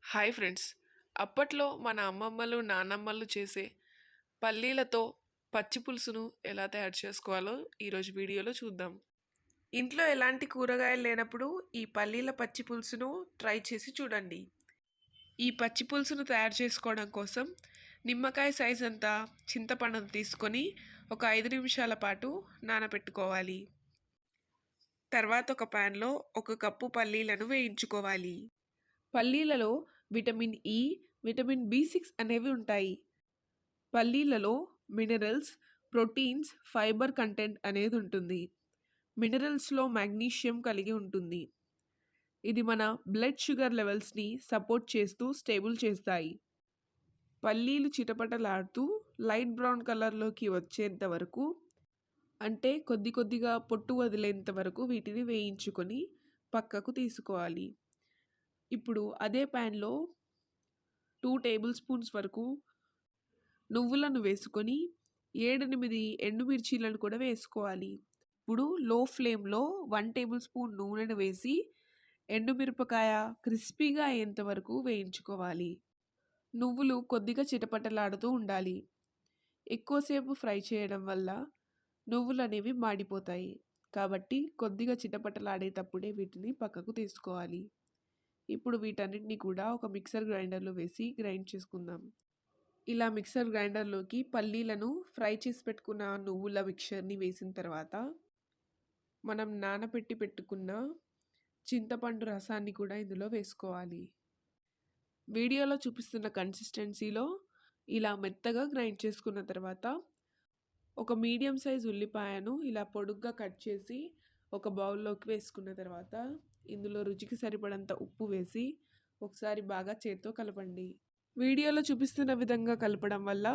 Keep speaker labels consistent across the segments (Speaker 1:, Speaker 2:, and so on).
Speaker 1: Hi friends. అప్పట్లో మన అమ్మమ్మలు, నానమ్మలు చేసే పల్లీలతో పచ్చి పులుసును ఎలా తయారు చేసుకోవాలో ఈరోజు వీడియోలో చూద్దాం. ఇంట్లో ఎలాంటి కూరగాయలు లేనప్పుడు ఈ పల్లీల పచ్చి పులుసును ట్రై చేసి చూడండి. ఈ పచ్చి పులుసును తయారు చేసుకోవడం కోసం నిమ్మకాయ సైజ్ అంతా చింతపండును తీసుకొని ఒక 5 నిమిషాల పాటు నానబెట్టుకోవాలి. తర్వాత ఒక ప్యాన్లో 1 కప్పు పల్లీలను వేయించుకోవాలి. పల్లీలలో విటమిన్ ఇ, విటమిన్ బి6 అనేవి ఉంటాయి. పల్లీలలో మినరల్స్, ప్రోటీన్స్, ఫైబర్ కంటెంట్ అనేది ఉంటుంది. మినరల్స్లో మాగ్నీషియం కలిగి ఉంటుంది. ఇది మన బ్లడ్ షుగర్ లెవెల్స్ని సపోర్ట్ చేస్తూ స్టేబుల్ చేస్తాయి. పల్లీలు చిటపటలాడుతూ లైట్ బ్రౌన్ కలర్లోకి వచ్చేంత వరకు, అంటే కొద్ది కొద్దిగా పొట్టు వదిలేంత వరకు వీటిని వేయించుకొని పక్కకు తీసుకోవాలి. ఇప్పుడు అదే ప్యాన్లో 2 టేబుల్ స్పూన్స్ వరకు నువ్వులను వేసుకొని 7-8 ఎండుమిర్చీలను కూడా వేసుకోవాలి. ఇప్పుడు లో ఫ్లేమ్లో 1 టేబుల్ స్పూన్ నూనెను వేసి ఎండుమిరపకాయ క్రిస్పీగా అయ్యేంత వరకు వేయించుకోవాలి. నువ్వులు కొద్దిగా చిటపటలాడుతూ ఉండాలి. ఎక్కువసేపు ఫ్రై చేయడం వల్ల నువ్వులు అనేవి మాడిపోతాయి. కాబట్టి కొద్దిగా చిటపటలాడేటప్పుడే వీటిని పక్కకు తీసుకోవాలి. ఇప్పుడు వీటన్నిటిని కూడా ఒక మిక్సర్ గ్రైండర్లో వేసి గ్రైండ్ చేసుకుందాం. ఇలా మిక్సర్ గ్రైండర్లోకి పల్లీలను ఫ్రై చేసి పెట్టుకున్న నువ్వుల మిక్చర్ని వేసిన తర్వాత మనం నానబెట్టి పెట్టుకున్న చింతపండు రసాన్ని కూడా ఇందులో వేసుకోవాలి. వీడియోలో చూపిస్తున్న కన్సిస్టెన్సీలో ఇలా మెత్తగా గ్రైండ్ చేసుకున్న తర్వాత ఒక మీడియం సైజ్ ఉల్లిపాయను ఇలా పొడుగ్గా కట్ చేసి ఒక బౌల్లోకి వేసుకున్న తర్వాత ఇందులో రుచికి సరిపడంత ఉప్పు వేసి ఒకసారి బాగా చేత్తో కలపండి. వీడియోలో చూపిస్తున్న విధంగా కలపడం వల్ల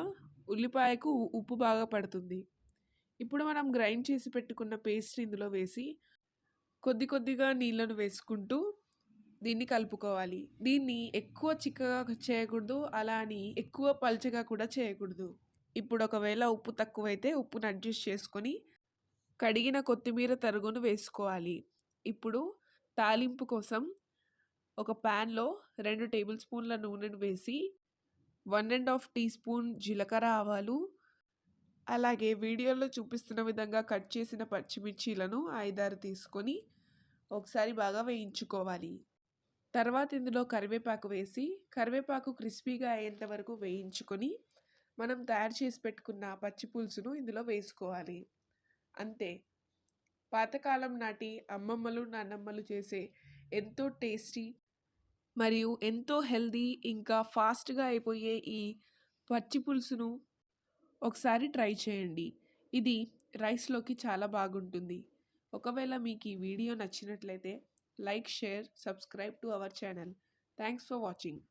Speaker 1: ఉల్లిపాయకు ఉప్పు బాగా పడుతుంది. ఇప్పుడు మనం గ్రైండ్ చేసి పెట్టుకున్న పేస్ట్ ఇందులో వేసి కొద్ది కొద్దిగా నీళ్ళను వేసుకుంటూ దీన్ని కలుపుకోవాలి. దీన్ని ఎక్కువ చిక్కగా చేయకూడదు, అలా అని ఎక్కువ పల్చగా కూడా చేయకూడదు. ఇప్పుడు ఒకవేళ ఉప్పు తక్కువైతే ఉప్పును అడ్జస్ట్ చేసుకొని కడిగిన కొత్తిమీర తరుగును వేసుకోవాలి. ఇప్పుడు తాలింపు కోసం ఒక ప్యాన్లో 2 టేబుల్ స్పూన్ల నూనెను వేసి 1½ టీ స్పూన్ జీలకర్ర ఆవాలు, అలాగే వీడియోలో చూపిస్తున్న విధంగా కట్ చేసిన పచ్చిమిర్చీలను 5-6 తీసుకొని ఒకసారి బాగా వేయించుకోవాలి. తర్వాత ఇందులో కరివేపాకు వేసి కరివేపాకు క్రిస్పీగా అయ్యేంత వరకు వేయించుకొని మనం తయారు చేసి పెట్టుకున్న పచ్చి పులుసును ఇందులో వేసుకోవాలి. అంతే, పాతకాలం నాటి అమ్మమ్మలు, నాన్నమ్మలు చేసే ఎంతో టేస్టీ మరియు ఎంతో హెల్దీ ఇంకా ఫాస్ట్గా అయిపోయే ఈ పచ్చి పులుసును ఒకసారి ట్రై చేయండి. ఇది రైస్లోకి చాలా బాగుంటుంది. ఒకవేళ మీకు ఈ వీడియో నచ్చినట్లయితే like, share, subscribe to our channel. Thanks for watching.